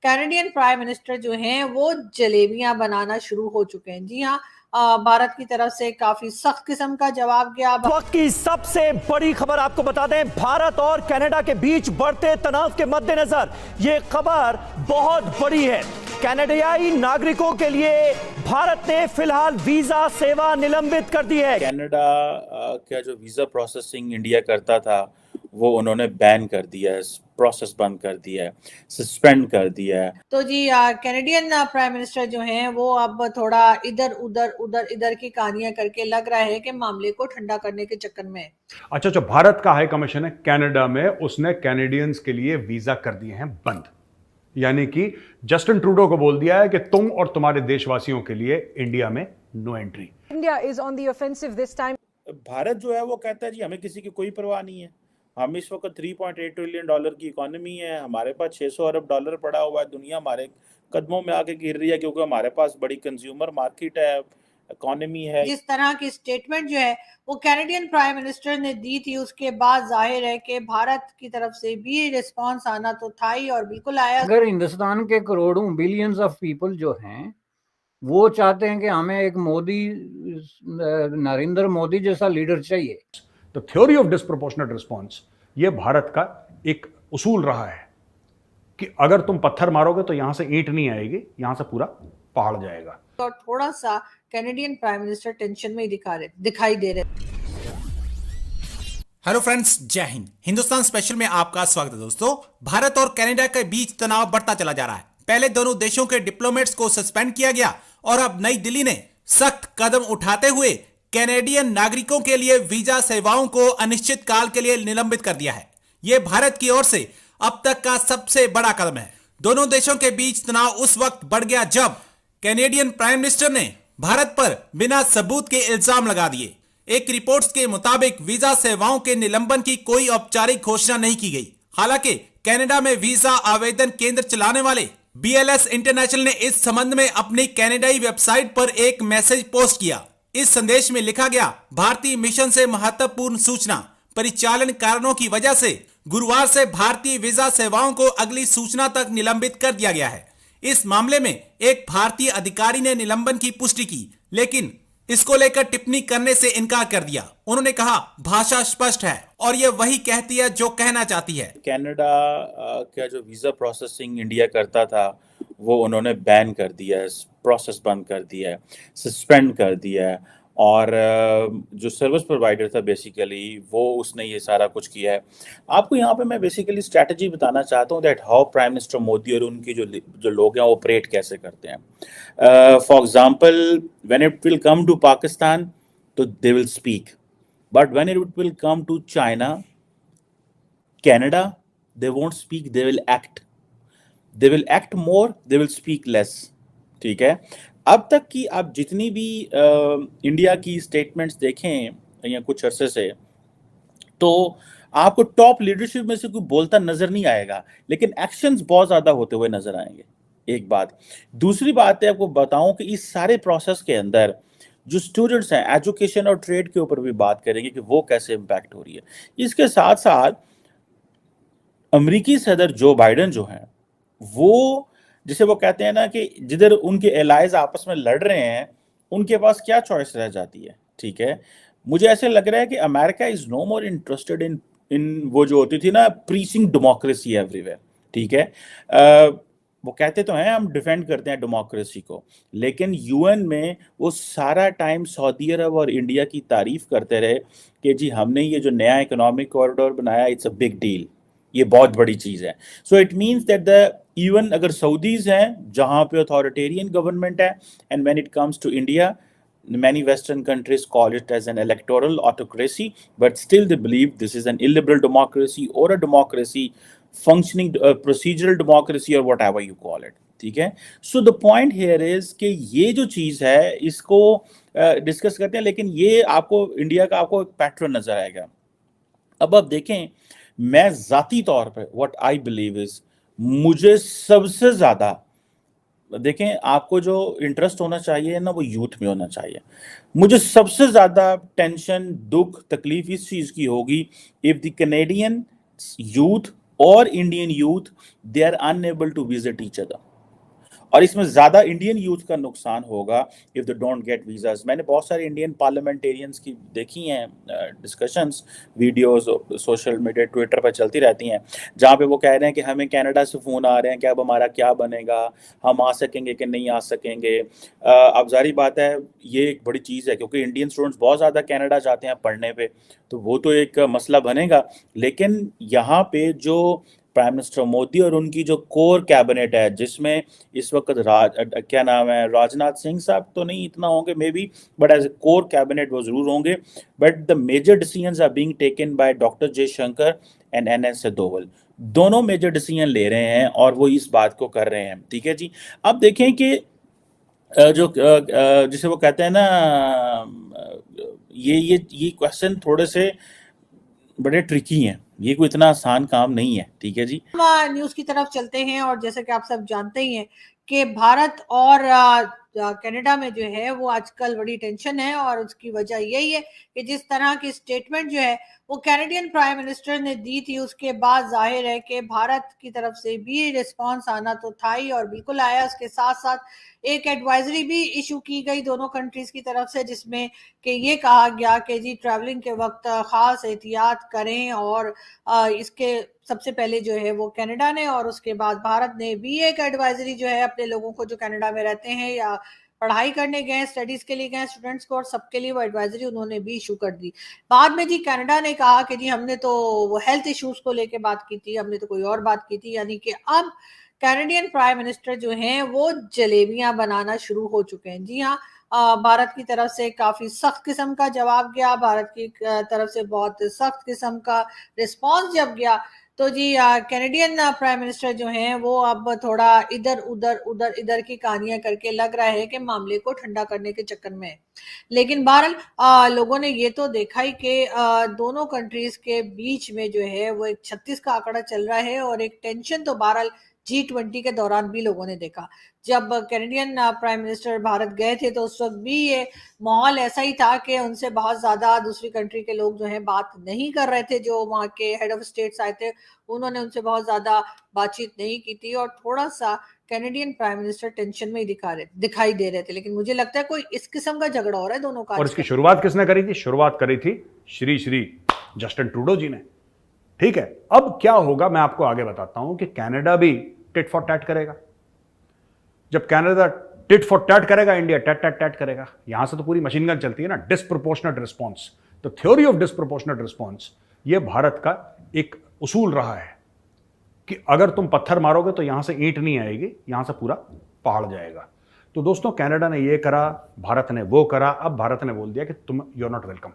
Canadian prime minister जो हैं वो जलेबियां बनाना शुरू हो चुके हैं। जी हाँ, भारत की तरफ से काफी सख्त किस्म का जवाब गया। वक्त की सबसे बड़ी खबर आपको बता दें, भारत और कनाडा के बीच बढ़ते तनाव के मद्देनजर यह खबर बहुत बड़ी है। कनाडियाई नागरिकों के लिए भारत ने फिलहाल वीजा सेवा निलंबित कर दी है। कनाडा का जो वीजा प्रोसेसिंग इंडिया करता था वो उन्होंने बैन कर दिया है, प्रोसेस बंद कर दिया है, सस्पेंड कर दिया है। तो जी कैनेडियन प्राइम मिनिस्टर जो हैं वो अब थोड़ा इधर की कहानियां करके लग रहा है कि मामले को ठंडा करने के चक्कर में। अच्छा, जो भारत का हाई कमीशन है कनाडा में, उसने कैनेडियंस के लिए वीजा कर दिए हैं बंद। यानी कि जस्टिन ट्रूडो को बोल दिया है कि तुम और तुम्हारे देशवासियों के लिए इंडिया में no entry. India is on the offensive this time. Bharat जो है वो कहता है जी हमें किसी की कोई परवाह नहीं है, हम इस वक्त $3.8 ट्रिलियन की इकोनॉमी है, हमारे पास $600 अरब पड़ा हुआ है, दुनिया हमारे कदमों में आके गिर रही है क्योंकि हमारे पास बड़ी कंज्यूमर मार्केट है, इकोनॉमी है। जिस तरह की स्टेटमेंट जो है वो कैनेडियन प्राइम मिनिस्टर ने दी थी, उसके बाद जाहिर है कि भारत की तरफ से भी रिस्पांस आना तो था ही और बिल्कुल आया। अगर हिंदुस्तान के करोड़ों बिलियंस ऑफ पीपल जो हैं वो चाहते हैं कि हमें एक मोदी, नरेंद्र मोदी जैसा लीडर चाहिए। तो थ्योरी ऑफ डिस्प्रोपोर्शनेट रिस्पॉन्स ये भारत का एक उसूल रहा है कि अगर तुम पत्थर मारोगे तो यहां से ईंट नहीं आएगी, यहां से पूरा पहाड़ जाएगा। तो थोड़ा सा कैनेडियन प्राइम मिनिस्टर टेंशन में ही दिखाई दे रहे। हेलो फ्रेंड्स, जय हिंद। हिंदुस्तान स्पेशल में आपका स्वागत है। दोस्तों, भारत और कनाडा के बीच तनाव बढ़ता चला जा रहा है। पहले दोनों देशों के डिप्लोमेट्स को सस्पेंड किया गया और अब नई दिल्ली ने सख्त कदम उठाते हुए कैनेडियन नागरिकों के लिए वीजा सेवाओं को अनिश्चित काल के लिए निलंबित कर दिया है। यह भारत की ओर से अब तक का सबसे बड़ा कदम है। दोनों देशों के बीच तनाव उस वक्त बढ़ गया जब कैनेडियन प्राइम मिनिस्टर ने भारत पर बिना सबूत के इल्जाम लगा दिए। एक रिपोर्ट्स के मुताबिक वीजा सेवाओं के निलंबन की कोई औपचारिक घोषणा नहीं की गई। हालांकि कनाडा में वीजा आवेदन केंद्र चलाने वाले BLS इंटरनेशनल ने इस संबंध में अपनी कनाडाई वेबसाइट पर एक मैसेज पोस्ट किया। इस संदेश में लिखा गया, भारतीय मिशन से महत्वपूर्ण सूचना, परिचालन कारणों की वजह से गुरुवार से भारतीय वीजा सेवाओं को अगली सूचना तक निलंबित कर दिया गया है। इस मामले में एक भारतीय अधिकारी ने निलंबन की पुष्टि की, लेकिन इसको लेकर टिप्पणी करने से इनकार कर दिया। उन्होंने कहा, भाषा स्पष्ट है और यह वही कहती है जो कहना चाहती है। कनाडा का जो वीजा प्रोसेसिंग इंडिया करता था वो उन्होंने बैन कर दिया है, प्रोसेस बंद कर दिया है, सस्पेंड कर दिया है। और जो सर्विस प्रोवाइडर था बेसिकली वो उसने ये सारा कुछ किया है। आपको यहाँ पे मैं बेसिकली स्ट्रैटेजी बताना चाहता हूँ that how prime minister Modi और उनके जो लोग हैं ऑपरेट कैसे करते हैं। For example, when it will come to Pakistan तो they will speak, but when it will come to China, Canada, they won't speak, they will act. They will act more, they will speak less. ठीक है, अब तक की आप जितनी भी India की स्टेटमेंट्स देखें या कुछ अरसे से, तो आपको टॉप लीडरशिप में से कोई बोलता नजर नहीं आएगा, लेकिन एक्शंस बहुत ज्यादा होते हुए नजर आएंगे। एक बात। दूसरी बात है, आपको बताऊं कि इस सारे प्रोसेस के अंदर जो स्टूडेंट्स हैं, एजुकेशन और ट्रेड के ऊपर भी बात करेंगे कि वो कैसे इम्पैक्ट हो रही है। इसके साथ साथ अमेरिकी सदर जो बाइडेन जो हैं, वो जिसे वो कहते हैं ना कि जिधर उनके एलाइज आपस में लड़ रहे हैं, उनके पास क्या चॉइस रह जाती है। ठीक है, मुझे ऐसे लग रहा है कि America is no more interested in वो जो होती थी ना प्रीचिंग डेमोक्रेसी एवरीवेयर। ठीक है, वो कहते तो हैं हम डिफेंड करते हैं डेमोक्रेसी को, लेकिन यूएन में वो सारा टाइम सऊदी अरब और इंडिया की तारीफ करते रहे कि जी हमने ये जो नया इकोनॉमिक कॉरिडोर बनाया, इट्स अ बिग डील, ये बहुत बड़ी चीज है। So it means that the even अगर सऊदीज हैं जहां पे अथॉरिटेरियन गवर्नमेंट है, and when it comes to India, many western countries call it as an electoral autocracy, but still they believe this is an illiberal democracy or a democracy functioning, procedural democracy or whatever you call it. ठीक है, so the point here is कि ये जो चीज है इसको discuss करते हैं, लेकिन ये आपको इंडिया का आपको एक पैटर्न नजर आएगा। अब आप देखें, मैं जाती तौर पे व्हाट आई बिलीव इज, मुझे सबसे ज्यादा देखें, आपको जो इंटरेस्ट होना चाहिए ना वो यूथ में होना चाहिए। मुझे सबसे ज्यादा टेंशन, दुख, तकलीफ इस चीज की होगी इफ द कैनेडियन यूथ और Indian youth, they are unable to visit each other, और इसमें ज्यादा इंडियन यूथ का नुकसान होगा if they don't get visas. मैंने बहुत सारे इंडियन पार्लियामेंटेरियंस की देखी हैं discussions, videos social media Twitter पर चलती रहती हैं, जहाँ पे वो कह रहे हैं कि हमें कनाडा से फ़ोन आ रहे हैं कि अब हमारा क्या बनेगा, हम आ सकेंगे कि नहीं आ सकेंगे। अब जारी बात है ये एक बड़ी चीज़ है, क्योंकि इंडियन स्टूडेंट्स बहुत ज़्यादा कनाडा जाते हैं पढ़ने पे, तो वो तो एक मसला बनेगा। लेकिन यहाँ पे जो प्राइम मिनिस्टर मोदी और उनकी जो कोर कैबिनेट है, जिसमें इस वक्त क्या नाम है, राजनाथ सिंह साहब तो नहीं इतना होंगे maybe, but as a core cabinet वो जरूर होंगे, but the major decisions are being taken by doctor Jaishankar and NS Doval. दोनों मेजर डिसीजन ले रहे हैं और वो इस बात को कर रहे हैं। ठीक है जी। अब देखें कि जो जिसे वो कहते हैं ना, ये क्वेश्चन थोड़े से बड़े ट्रिकी हैं, ये कोई इतना आसान काम नहीं है। ठीक है जी। हम न्यूज की तरफ चलते हैं, और जैसे कि आप सब जानते ही हैं कि भारत और कनाडा में जो है वो आजकल बड़ी टेंशन है, और उसकी वजह यही है कि जिस तरह की स्टेटमेंट जो है वो कैनेडियन प्राइम मिनिस्टर ने दी थी, उसके बाद जाहिर है कि भारत की तरफ से भी रिस्पांस आना तो था ही, और बिल्कुल आया। उसके साथ साथ एक एडवाइजरी भी इशू की गई दोनों कंट्रीज की तरफ से, जिसमें कि ये कहा गया कि जी ट्रैवलिंग के वक्त खास एहतियात करें, और इसके सबसे पहले जो है वो कनाडा ने और उसके बाद भारत ने भी एक एडवाइजरी जो है अपने लोगों को जो कनाडा में रहते हैं या पढ़ाई करने गए, स्टडीज के लिए गए स्टूडेंट्स को, और सबके लिए वो एडवाइजरी उन्होंने भी इशू कर दी। बाद में जी कनाडा ने कहा कि जी हमने तो वो हेल्थ इश्यूज को लेके बात की थी, हमने तो कोई और बात की थी, यानी कि अब कैनेडियन प्राइम मिनिस्टर जो हैं वो जलेबियां बनाना शुरू हो चुके हैं। जी हाँ, भारत की तरफ से काफी सख्त किस्म का जवाब गया, भारत की तरफ से बहुत सख्त किस्म का रिस्पांस जब गया, तो जी कैनेडियन प्राइम मिनिस्टर जो हैं वो अब थोड़ा इधर की कहानियां करके लग रहा है कि मामले को ठंडा करने के चक्कर में है। लेकिन बहरहाल लोगों ने ये तो देखा ही कि दोनों कंट्रीज के बीच में जो है वो एक 36 का आंकड़ा चल रहा है, और एक टेंशन तो बहरहाल G20 के दौरान भी लोगों ने देखा। जब कैनेडियन प्राइम मिनिस्टर भारत गए थे तो उस वक्त भी ये माहौल ऐसा ही था कि उनसे बहुत ज्यादा दूसरी कंट्री के लोग जो है बात नहीं कर रहे थे, जो वहाँ के हेड ऑफ स्टेट्स आए थे उन्होंने उनसे बहुत ज्यादा बातचीत नहीं की थी, और थोड़ा सा कैनेडियन प्राइम मिनिस्टर टेंशन में ही दिखाई दे रहे थे। लेकिन मुझे लगता है कोई इस किस्म का झगड़ा हो रहा है दोनों का। और इसकी शुरुआत किसने करी थी? शुरुआत करी थी श्री जस्टिन ट्रूडो जी ने। ठीक है, अब क्या होगा मैं आपको आगे बताता हूं कि कनाडा भी टिट फॉर टैट करेगा। जब कनाडा टिट फॉर टैट करेगा, इंडिया टैट करेगा। यहां से तो पूरी मशीन गन चलती है ना, डिस्प्रोपोर्शनेट रिस्पॉन्स। तो थ्योरी ऑफ डिस्प्रोपोर्शनेट रिस्पॉन्स ये भारत का एक उसूल रहा है कि अगर तुम पत्थर मारोगे तो यहां से ईंट नहीं आएगी, यहां से पूरा पहाड़ जाएगा। तो दोस्तों कनाडा ने ये करा, भारत ने वो करा, अब भारत ने बोल दिया कि तुम यू आर नॉट वेलकम।